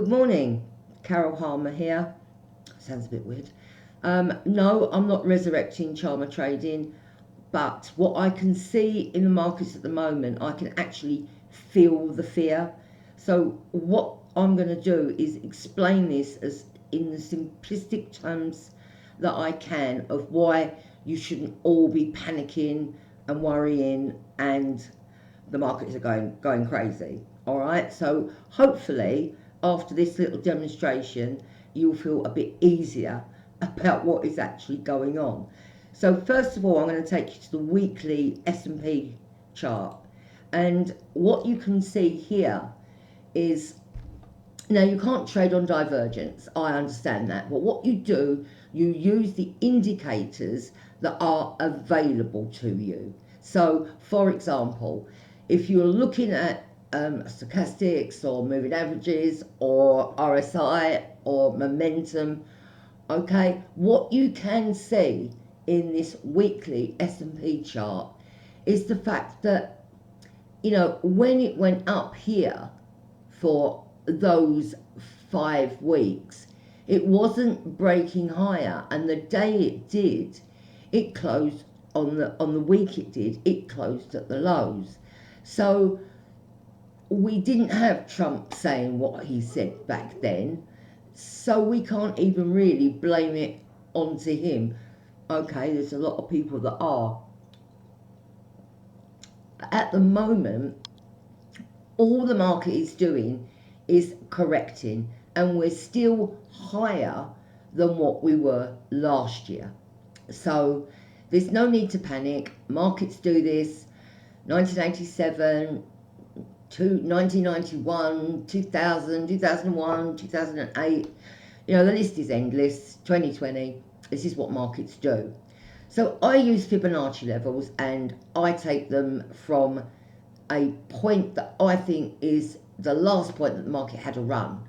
Good morning, Carol Harmer here. Sounds a bit weird. No, I'm not resurrecting Charmer trading, but what I can see in the markets at the moment, I can actually feel the fear. So what I'm going to do is explain this as in the simplistic terms that I can of why you shouldn't all be panicking and worrying and the markets are going crazy. All right, so hopefully after this little demonstration you'll feel a bit easier about what is actually going on. So first of all, I'm going to take you to the weekly S&P chart, and what you can see here is, now you can't trade on divergence, I understand that, but what you do, you use the indicators that are available to you. So for example, if you're looking at stochastics or moving averages or RSI or momentum, okay, what you can see in this weekly S&P chart is the fact that, you know, when it went up here for those 5 weeks, it wasn't breaking higher, and the day it did, it closed on the week it closed at the lows. So we didn't have Trump saying what he said back then, so we can't even really blame it onto him. Okay, there's a lot of people that are. At the moment, all the market is doing is correcting, and we're still higher than what we were last year. So there's no need to panic. Markets do this 1987, 1991, 2000, 2001, 2008. You know, the list is endless. 2020, this is what markets do. So I use Fibonacci levels, and I take them from a point that I think is the last point that the market had a run.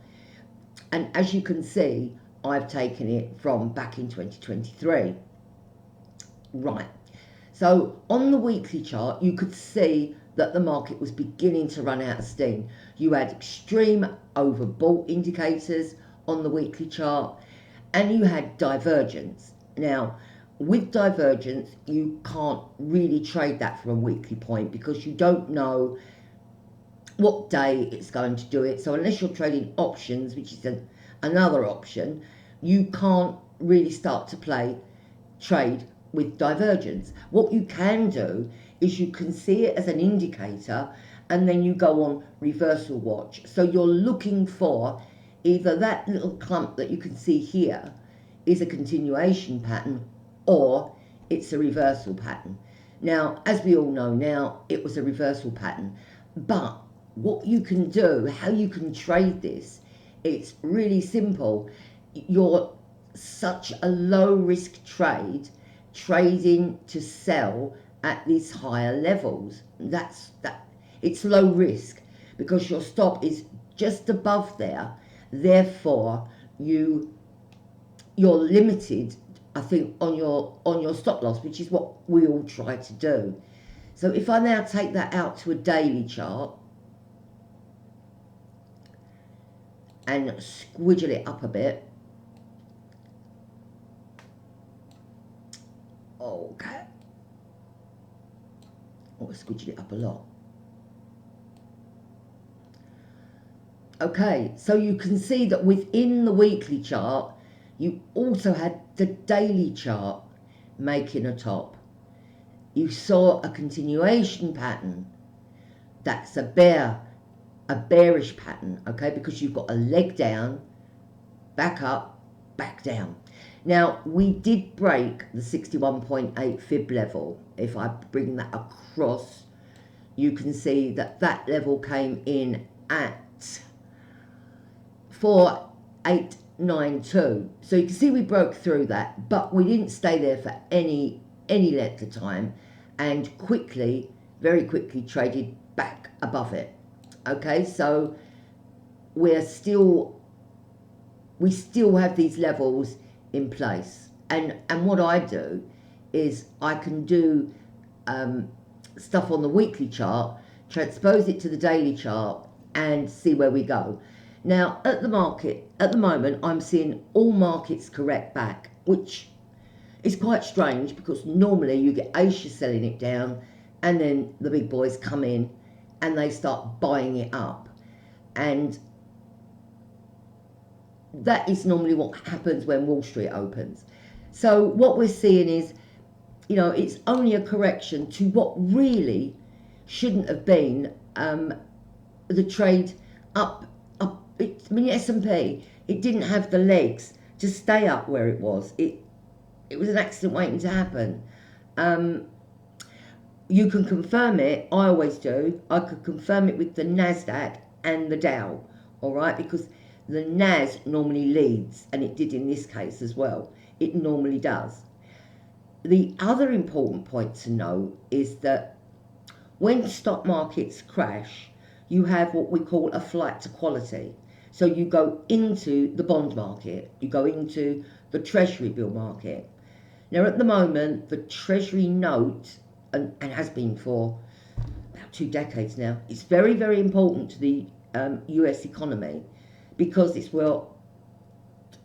And as you can see, I've taken it from back in 2023. Right. So on the weekly chart, you could see that the market was beginning to run out of steam. You had extreme overbought indicators on the weekly chart, and you had divergence. Now, with divergence, you can't really trade that from a weekly point because you don't know what day it's going to do it. So unless you're trading options, which is another option, you can't really start to trade with divergence. What you can do is you can see it as an indicator, and then you go on reversal watch. So you're looking for either that little clump that you can see here is a continuation pattern, or it's a reversal pattern. Now, as we all know now, it was a reversal pattern, but what you can do, how you can trade this, it's really simple. You're such a low risk trade, trading to sell at these higher levels. It's low risk because your stop is just above there. Therefore, you're limited, I think, on your stop loss, which is what we all try to do. So if I now take that out to a daily chart and squidgle it up a bit. Okay. Oh, squidgle it up a lot. Okay, so you can see that within the weekly chart, you also had the daily chart making a top. You saw a continuation pattern. That's a bearish pattern, okay, because you've got a leg down, back up, back down. Now, we did break the 61.8 fib level. If I bring that across, you can see that that level came in at 4892. So you can see we broke through that, but we didn't stay there for any length of time, and very quickly traded back above it. Okay, so we still have these levels in place, and what I do is I can do stuff on the weekly chart, transpose it to the daily chart, and see where we go. Now, at the moment, I'm seeing all markets correct back, which is quite strange because normally you get Asia selling it down and then the big boys come in and they start buying it up. And that is normally what happens when Wall Street opens. So what we're seeing is, it's only a correction to what really shouldn't have been the trade up. S&P, it didn't have the legs to stay up where it was. It was an accident waiting to happen. You can confirm it, I always do. I could confirm it with the NASDAQ and the Dow, all right, because the NAS normally leads, and it did in this case as well. It normally does. The other important point to note is that when stock markets crash, you have what we call a flight to quality. So you go into the bond market, you go into the treasury bill market. Now at the moment, the treasury note, and has been for about 2 decades now, it's very, very important to the US economy because it's what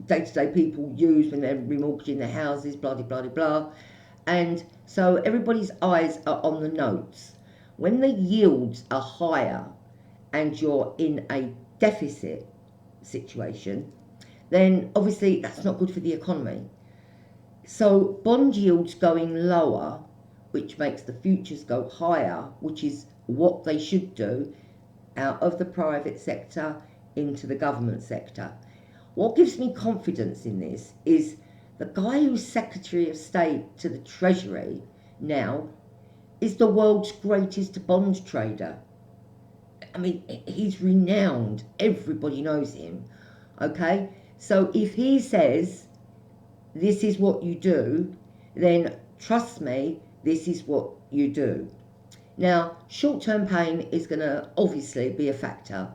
day-to-day people use when they're remortgaging their houses, blah, blah, blah, blah. And so everybody's eyes are on the notes. When the yields are higher and you're in a deficit situation, then obviously that's not good for the economy. So bond yields going lower, which makes the futures go higher, which is what they should do, out of the private sector into the government sector. What gives me confidence in this is the guy who's Secretary of State to the Treasury now is the world's greatest bond trader. I mean, he's renowned. Everybody knows him. Okay? So if he says, this is what you do, then trust me, this is what you do. Now, short-term pain is going to obviously be a factor.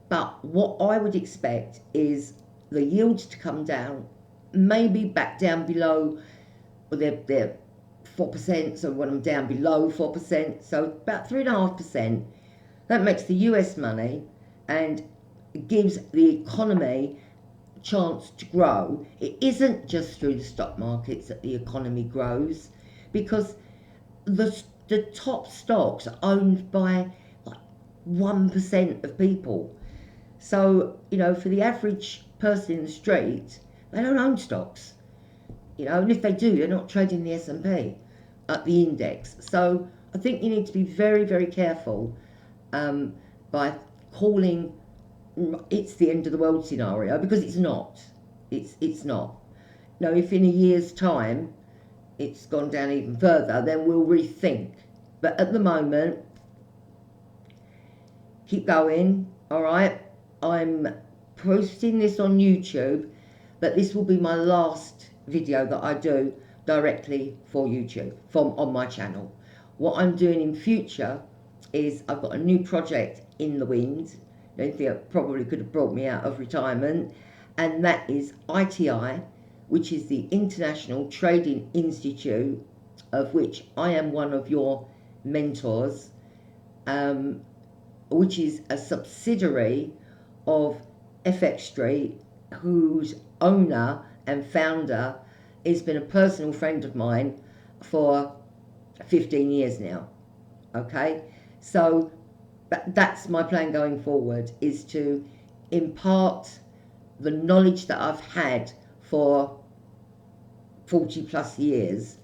But what I would expect is the yields to come down, maybe back down below, well, they're 4%, so when I'm down below 4%, so about 3.5%. That makes the US money and gives the economy a chance to grow. It isn't just through the stock markets that the economy grows, because the top stocks are owned by like 1% of people. So, for the average person in the street, they don't own stocks. And if they do, they're not trading the S&P at the index. So I think you need to be very, very careful by calling it's the end of the world scenario, because it's not. It's not. If in a year's time it's gone down even further, then we'll rethink. But at the moment, keep going, all right? I'm posting this on YouTube, but this will be my last video that I do directly for YouTube, on my channel. What I'm doing in future is I've got a new project in the wind. I don't think it probably could have brought me out of retirement, and that is ITI, which is the International Trading Institute, of which I am one of your mentors, which is a subsidiary of FX Street, whose owner and founder has been a personal friend of mine for 15 years now. Okay, so that's my plan going forward, is to impart the knowledge that I've had for 40 plus years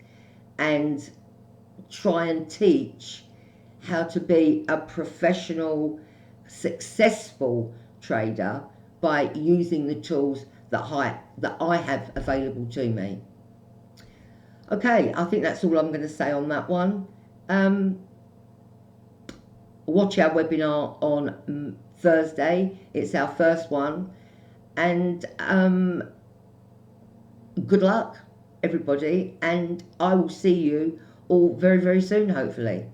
and try and teach how to be a professional, successful trader by using the tools that I have available to me. Okay, I think that's all I'm going to say on that one. Watch our webinar on Thursday. It's our first one. And good luck, everybody. And I will see you all very, very soon, hopefully.